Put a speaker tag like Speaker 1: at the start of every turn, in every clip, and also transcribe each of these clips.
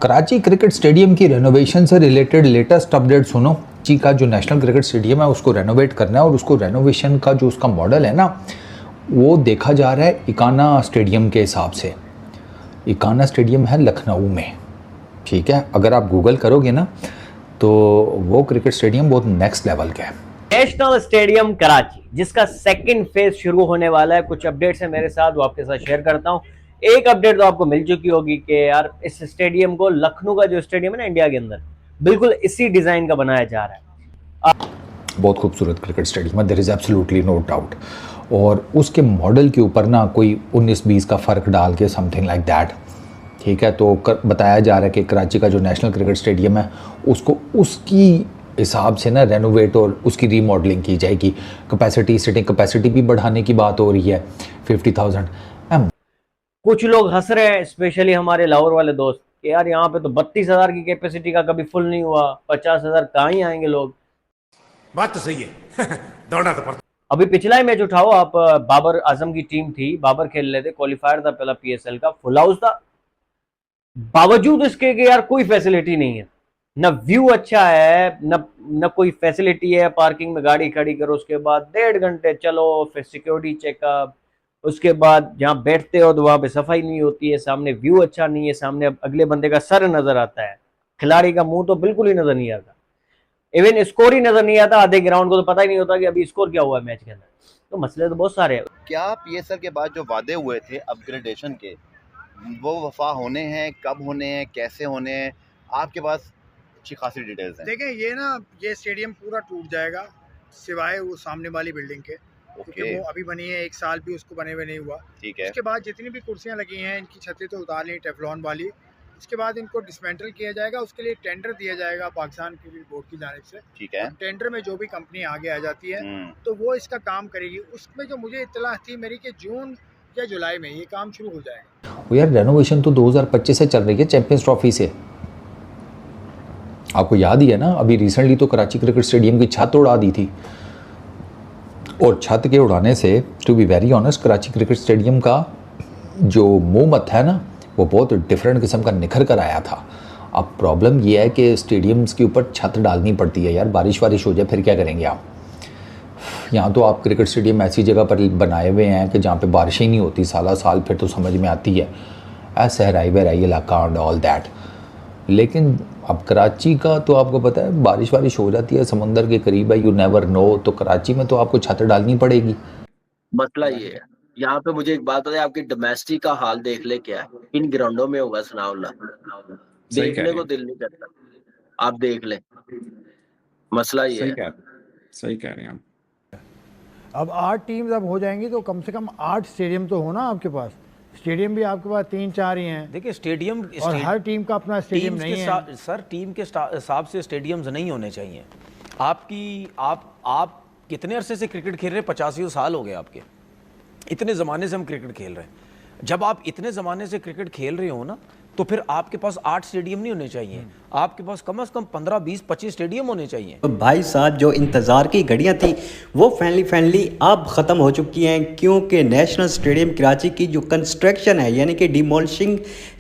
Speaker 1: Karachi cricket stadium की renovation से related latest update सुनो। जी का जो नेशनल क्रिकेट स्टेडियम है उसको रेनोवेट करना है और उसको रेनोवेशन का जो उसका मॉडल है ना वो देखा जा रहा है इकाना स्टेडियम के हिसाब से। इकाना स्टेडियम है लखनऊ में, ठीक है। अगर आप गूगल करोगे ना तो वो क्रिकेट स्टेडियम बहुत नेक्स्ट लेवल का है।
Speaker 2: नेशनल स्टेडियम कराची जिसका सेकंड फेज शुरू होने वाला है। कुछ अपडेट्स है मेरे साथ, वो आपके साथ शेयर करता हूँ। एक अपडेट तो आपको मिल चुकी होगी कि यार इस स्टेडियम को, लखनऊ का जो स्टेडियम है ना इंडिया के अंदर, बिल्कुल इसी डिजाइन का बनाया जा रहा है।
Speaker 1: बहुत खूबसूरत क्रिकेट स्टेडियम है, there is absolutely no doubt. और उसके मॉडल के ऊपर ना कोई 19-20 का फ़र्क डाल के समथिंग लाइक दैट, ठीक है। तो बताया जा रहा है कि कराची का जो नेशनल क्रिकेट स्टेडियम है उसको उसकी हिसाब से ना रेनोवेट और उसकी रीमॉडलिंग की जाएगी। कैपेसिटी, सीटिंग कैपेसिटी भी बढ़ाने की बात हो रही है 50,000।
Speaker 2: कुछ लोग हंस रहे हैं, स्पेशली हमारे लाहौर वाले दोस्त, कि यार यहाँ पे तो 32,000 की कैपेसिटी का कभी फुल नहीं हुआ, 50,000 कहाँ ही आएंगे लोग।
Speaker 3: बात तो सही है दौड़ना तो पड़ता।
Speaker 2: अभी पिछला ही मैच उठाओ आप, बाबर आजम की टीम थी, बाबर खेल रहे थे, क्वालिफायर था पहला PSL का, फुल हाउस था, बावजूद इसके कि यार कोई फैसिलिटी नहीं है, न व्यू अच्छा है, न कोई फैसिलिटी है। पार्किंग में गाड़ी खड़ी करो, उसके बाद 1.5 घंटे चलो, फिर सिक्योरिटी चेकअप, उसके बाद जहाँ बैठते हो तो वहां पे सफाई नहीं होती है, सामने व्यू अच्छा नहीं है, सामने अगले बंदे का सर नजर आता है, खिलाड़ी का मुंह तो बिल्कुल ही नजर नहीं आता, इवन स्कोर ही नजर नहीं आता। आधे ग्राउंड को तो पता ही नहीं होता कि अभी स्कोर क्या हुआ है मैच के अंदर। तो मसले तो बहुत सारे हैं।
Speaker 4: क्या PSL के बाद जो वादे हुए थे अपग्रेडेशन के, वो वफा होने हैं, कब होने हैं, कैसे होने हैं? आपके पास अच्छी खासी डिटेल्स हैं।
Speaker 5: देखें, ये स्टेडियम पूरा टूट जाएगा सिवाय वो सामने वाली बिल्डिंग के, क्योंकि वो अभी बनी है, 1 साल भी उसको बने हुए नहीं हुआ।
Speaker 4: ठीक है।
Speaker 5: उसके बाद जितनी भी कुर्सियां लगी हैं इनकी छतें तो उतार ली टेफ्लॉन वाली, इसके बाद इनको डिसमेंटल किया जाएगा। उसके लिए टेंडर दिया जाएगा पाकिस्तान क्रिकेट बोर्ड की जानिब से।
Speaker 4: ठीक है।
Speaker 5: टेंडर में जो भी कंपनी आगे आ जाती है तो वो इसका काम करेगी। उसमें जो मुझे इत्तला थी मेरी कि जून या जुलाई में ये काम शुरू हो जाएगा।
Speaker 1: वो यार रेनोवेशन तो 2025 से चल रही है चैंपियंस ट्रॉफी से, आपको याद ही है ना। अभी रिसेंटली तो कराची क्रिकेट स्टेडियम की छत उड़ा दी थी, और छत के उड़ाने से to be very honest Karachi cricket stadium का जो मुंह मत्था है ना वो बहुत डिफरेंट किस्म का निखर कर आया था। अब प्रॉब्लम ये है कि स्टेडियम्स के ऊपर छत डालनी पड़ती है यार, बारिश वारिश हो जाए फिर क्या करेंगे आप। यहाँ तो आप क्रिकेट स्टेडियम ऐसी जगह पर बनाए हुए हैं कि जहाँ पे बारिश ही नहीं होती साला साल, फिर तो समझ में आती है सहराई वहराई इलाका एंड ऑल दैट। लेकिन अब कराची का तो आपको पता है बारिश वारिश हो जाती है, समंदर के करीब है, यू नेवर नो। तो कराची में तो आपको छत डालनी पड़ेगी।
Speaker 6: मसला ये है, यहाँ पे मुझे एक बात बताए, आपकी डोमेस्टिक का हाल देख ले क्या है, इन ग्राउंडों में होगा सनाउल्ला, देखने को दिल नहीं करता, आप देख ले। मसला ये है।
Speaker 3: सही कह रहे हैं।
Speaker 7: अब 8 टीम्स अब हो जाएंगी तो कम से कम 8 स्टेडियम तो हो ना आपके पास। स्टेडियम भी आपके पास 3-4 ही हैं।
Speaker 8: देखिए स्टेडियम
Speaker 7: और हर टीम का अपना स्टेडियम नहीं है
Speaker 8: सर। टीम के हिसाब से स्टेडियम्स नहीं होने चाहिए। आप कितने अरसे से क्रिकेट खेल रहे हैं? 85 साल हो गए आपके। इतने ज़माने से हम क्रिकेट खेल रहे हैं। जब आप इतने ज़माने से क्रिकेट खेल रहे हो ना तो फिर आपके पास 8 स्टेडियम नहीं होने चाहिए, आपके पास कम से कम 15, 20, 25 स्टेडियम होने चाहिए।
Speaker 9: तो भाई साहब जो इंतज़ार की घड़ियां थी वो फाइनली अब ख़त्म हो चुकी हैं, क्योंकि नेशनल स्टेडियम कराची की जो कंस्ट्रक्शन है यानी कि डिमोलिशिंग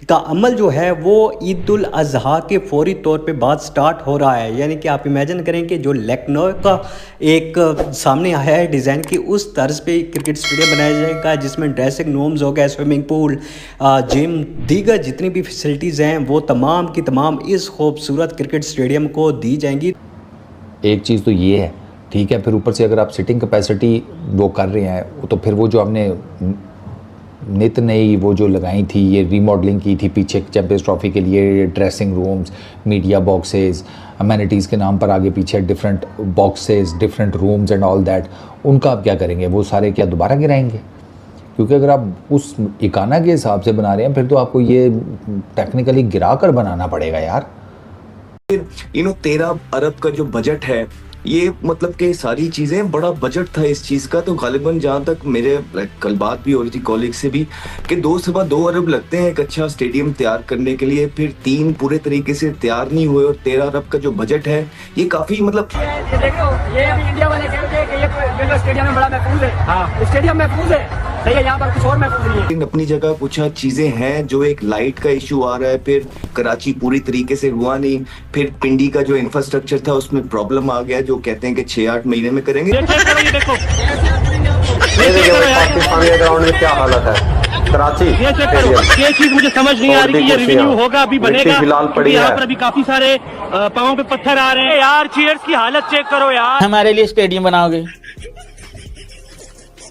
Speaker 9: का अमल जो है वो ईद उल अज़हा के फौरी तौर पे बाद स्टार्ट हो रहा है। यानी कि आप इमेजिन करें कि जो लखनऊ का एक सामने आया है डिज़ाइन की, उस तर्ज पे क्रिकेट स्टेडियम बनाया जाएगा, जिसमें ड्रेसिंग रूम्स हो गए, स्विमिंग पूल, जिम, दीगर जितनी भी फैसिलिटीज़ हैं वो तमाम की तमाम इस खूबसूरत क्रिकेट स्टेडियम को दी जाएंगी।
Speaker 1: एक चीज़ तो ये है, ठीक है। फिर ऊपर से अगर आप सिटिंग कैपेसिटी वो कर रहे हैं तो फिर वो जो आपने नित नई वो जो लगाई थी, ये रीमॉडलिंग की थी पीछे चैंपियंस ट्रॉफी के लिए, dressing rooms, media boxes, amenities के नाम पर आगे पीछे different boxes, different rooms and all that, उनका आप क्या करेंगे? वो सारे क्या दोबारा गिराएंगे? क्योंकि अगर आप उस इकाना के हिसाब से बना रहे हैं फिर तो आपको ये टेक्निकली गिरा कर बनाना पड़ेगा यार।
Speaker 10: 13 अरब का जो बजट है, ये मतलब कि सारी चीज़ें बड़ा बजट था इस चीज़ का। तो गालिबन जहाँ तक मेरे कल बात भी हो रही थी कॉलीग से भी कि 2 अरब लगते हैं एक अच्छा स्टेडियम तैयार करने के लिए, फिर 3 पूरे तरीके से तैयार नहीं हुए, और 13 अरब का जो बजट है ये काफ़ी मतलब
Speaker 11: ये देखो, ये अभी इंडिया वाले कहते हैं कि ये स्टेडियम में बड़ा महफूज है। हाँ, स्टेडियम महफूज है
Speaker 2: सही है, यहाँ पर कुछ और महसूस नहीं है।
Speaker 10: लेकिन अपनी जगह कुछ चीजें हैं, जो एक लाइट का इशू आ रहा है, फिर कराची पूरी तरीके से हुआ नहीं, फिर पिंडी का जो इंफ्रास्ट्रक्चर था उसमें प्रॉब्लम आ गया, जो कहते हैं कि 6-8 महीने में करेंगे।
Speaker 11: पाकिस्तानी ग्राउंड में क्या हालत है कराची,
Speaker 2: ये चीज मुझे समझ नहीं आ रही कि ये रिवेन्यू होगा, अभी बनेगा,
Speaker 11: फिलहाल पड़ी
Speaker 2: यहाँ
Speaker 11: है।
Speaker 2: पर अभी काफी सारे पाँव पे पत्थर आ रहे हैं। यार चीयर्स की हालत चेक करो यार।
Speaker 12: हमारे लिए स्टेडियम बनाओगे,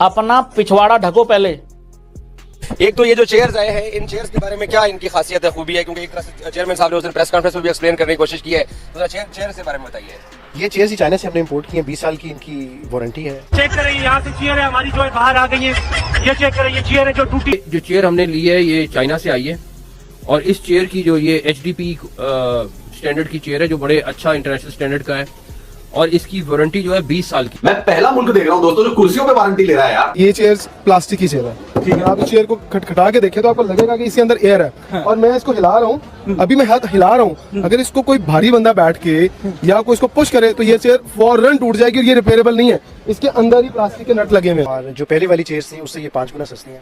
Speaker 12: अपना पिछवाड़ा ढको पहले।
Speaker 11: एक तो ये जो चेयर्स आए हैं, इन चेयर्स के बारे में क्या इनकी खासियत है, खूबी है, क्योंकि एक तरह से चेयरमैन साहब ने उस दिन प्रेस कॉन्फ्रेंस में भी एक्सप्लेन करने की कोशिश की है, तो चेयर के बारे में बताइए।
Speaker 3: ये चेयर्स ही चाइना से हमने इंपोर्ट की हैं, 20 साल की इनकी वारंटी है।
Speaker 2: चेक करें, यहाँ से चेयर है हमारी जो है बाहर आ गई है, ये चेक करें, ये चेयर है जो टूटी।
Speaker 11: जो चेयर हमने ली है ये चाइना से आई है, और इस चेयर की जो ये HDP स्टैंडर्ड की चेयर है, जो बड़े अच्छा इंटरनेशनल स्टैंडर्ड का है, और इसकी वारंटी जो है 20 साल की।
Speaker 13: मैं पहला मुल्क देख रहा हूँ दोस्तों जो कुर्सियों पे वारंटी ले रहा है यार।
Speaker 3: ये चेयर्स प्लास्टिक की चेयर है, ठीक है। आप इस चेयर को खटखटा के देखें तो आपको लगेगा कि इसके अंदर एयर है, और मैं इसको हिला रहा हूँ, अभी मैं हाथ हिला रहा हूँ, अगर इसको कोई भारी बंदा बैठ के या कोई इसको पुश करे तो ये चेयर फौरन टूट जाएगी, और ये रिपेयरेबल नहीं है। इसके अंदर ही प्लास्टिक के नट लगे हुए हैं, और जो पहली वाली चेयर्स थी उससे ये 5 गुना सस्ती है।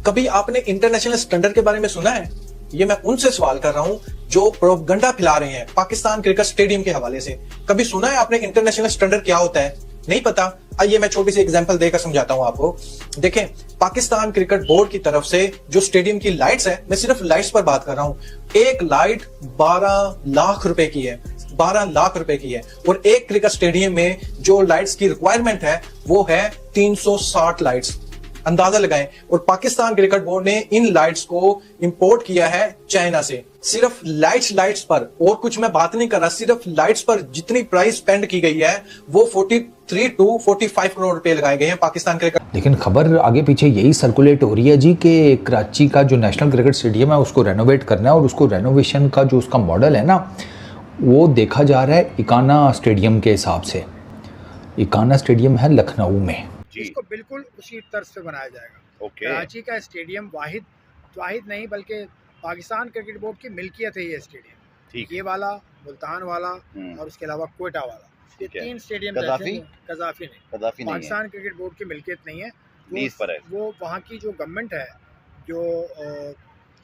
Speaker 13: कभी आपने इंटरनेशनल स्टैंडर्ड के बारे में सुना है? ये मैं उनसे सवाल कर रहा हूं जो प्रोपगंडा फैला रहे हैं पाकिस्तान क्रिकेट स्टेडियम के हवाले से। कभी सुना है आपने इंटरनेशनल स्टैंडर्ड क्या होता है? नहीं पता? आइए मैं छोटी सी एग्जांपल देकर समझाता हूं आपको। देखें, पाकिस्तान क्रिकेट बोर्ड की तरफ से जो स्टेडियम की लाइट्स है, मैं सिर्फ लाइट्स पर बात कर रहा हूं, एक लाइट 12 लाख रुपए की है, 12 लाख रुपए की है। और एक क्रिकेट स्टेडियम में जो लाइट्स की रिक्वायरमेंट है वो है 360 लाइट्स। अंदाजा लगाएं। और पाकिस्तान क्रिकेट बोर्ड ने इन लाइट्स को इंपोर्ट किया है चाइना से। सिर्फ लाइट्स पर, और कुछ मैं बात नहीं कर रहा, सिर्फ लाइट्स पर जितनी प्राइस स्पेंड की गई है वो 43 to 45 करोड़ रुपए लगाए गए हैं पाकिस्तान क्रिकेट।
Speaker 1: लेकिन खबर आगे पीछे यही सर्कुलेट हो रही है जी कि कराची का जो नेशनल क्रिकेट स्टेडियम है उसको रेनोवेट करना है, और उसको रेनोवेशन का जो उसका मॉडल है ना वो देखा जा रहा है इकाना स्टेडियम के हिसाब से। इकाना स्टेडियम है लखनऊ में,
Speaker 5: इसको बिल्कुल उसी तर्ज से बनाया जाएगा। कराची का स्टेडियम वाहिद नहीं बल्कि पाकिस्तान क्रिकेट बोर्ड की मिल्कियत है ये स्टेडियम, ये वाला, मुल्तान वाला और उसके अलावा कोयटा वाला, ये 3 स्टेडियम कज़ाफ़ी नहीं, पाकिस्तान क्रिकेट बोर्ड की मिल्कियत नहीं है, वो वहाँ की जो गवर्नमेंट है, जो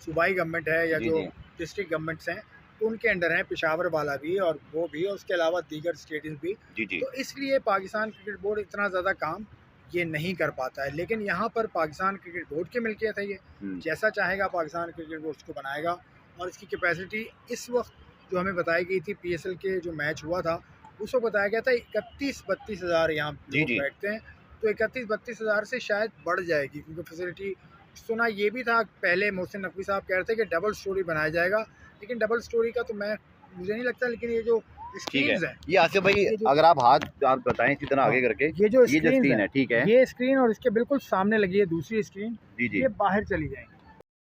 Speaker 5: सूबाई गवर्नमेंट है या जो डिस्ट्रिक्ट गवर्नमेंट्स हैं उनके अंडर है, पेशावर वाला भी और वो भी, और उसके अलावा दीगर स्टेडियम भी। तो इसलिए पाकिस्तान क्रिकेट बोर्ड इतना ज़्यादा काम ये नहीं कर पाता है। लेकिन यहाँ पर पाकिस्तान क्रिकेट बोर्ड की मिल्कियत है, ये जैसा चाहेगा पाकिस्तान क्रिकेट बोर्ड को बनाएगा। और इसकी कैपेसिटी इस वक्त जो हमें बताई गई थी, PSL के जो मैच हुआ था उसको बताया गया था 31-32 हज़ार यहाँ लोग बैठते हैं, तो 31-32 हज़ार से शायद बढ़ जाएगी, क्योंकि फैसिलिटी सुना ये भी था पहले, मोहसिन नकवी साहब कह रहे थे कि डबल स्टोरी बनाया जाएगा, लेकिन डबल स्टोरी का तो मुझे नहीं लगता। लेकिन ये जो स्क्रीन है,
Speaker 4: ये आसिफ भाई अगर आप हाथ बताएं इसी तरह आगे करके,
Speaker 5: ये जो
Speaker 4: स्क्रीन है, ठीक है,
Speaker 5: ये स्क्रीन और इसके बिल्कुल सामने लगी है दूसरी स्क्रीन, ये बाहर चली जाएगी।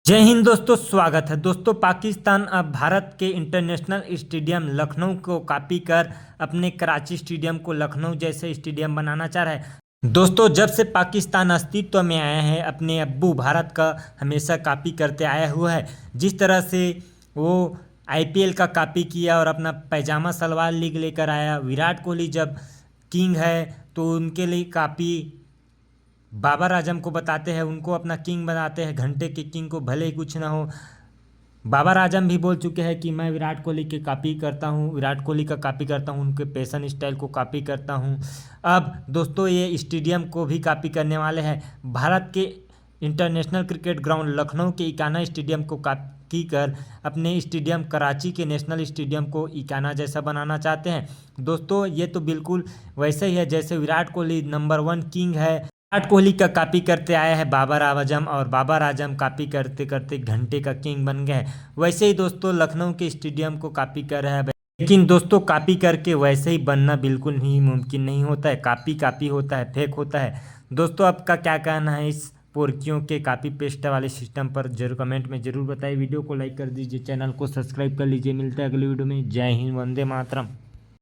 Speaker 12: जय हिंद दोस्तों, स्वागत है दोस्तों। पाकिस्तान अब भारत के इंटरनेशनल स्टेडियम लखनऊ को कॉपी कर अपने कराची स्टेडियम को लखनऊ जैसे स्टेडियम बनाना चाह रहा है। दोस्तों, जब से पाकिस्तान अस्तित्व में आया है अपने अब्बू भारत का हमेशा कॉपी करते आया हुआ है। जिस तरह से वो IPL का कॉपी किया और अपना पैजामा सलवार लीग लेकर आया, विराट कोहली जब किंग है तो उनके लिए कॉपी बाबर आजम को बताते हैं, उनको अपना किंग बनाते हैं, घंटे के किंग को भले ही कुछ ना हो। बाबर आजम भी बोल चुके हैं कि मैं विराट कोहली के कॉपी करता हूं, विराट कोहली का कॉपी करता हूं, उनके पैशन स्टाइल को कॉपी करता हूं। अब दोस्तों ये स्टेडियम को भी कॉपी करने वाले हैं। भारत के इंटरनेशनल क्रिकेट ग्राउंड लखनऊ के इकाना स्टेडियम को कॉपी कर अपने स्टेडियम कराची के नेशनल स्टेडियम को इकाना जैसा बनाना चाहते हैं। दोस्तों ये तो बिल्कुल वैसे ही है जैसे विराट कोहली नंबर 1 किंग है, विराट कोहली का कॉपी करते आया है बाबर आजम, और बाबर आजम कॉपी करते करते घंटे का किंग बन गए। वैसे ही दोस्तों लखनऊ के स्टेडियम को कॉपी कर रहा है, लेकिन दोस्तों कॉपी करके वैसे ही बनना बिल्कुल ही मुमकिन नहीं होता है। कॉपी होता है, फेक होता है। दोस्तों आपका क्या कहना है इस पोर्कियों के कॉपी पेस्ट वाले सिस्टम पर जरूर कमेंट में जरूर बताइए। वीडियो को लाइक कर दीजिए, चैनल को सब्सक्राइब कर लीजिए। मिलता है अगली वीडियो में। जय हिंद, वंदे मातरम।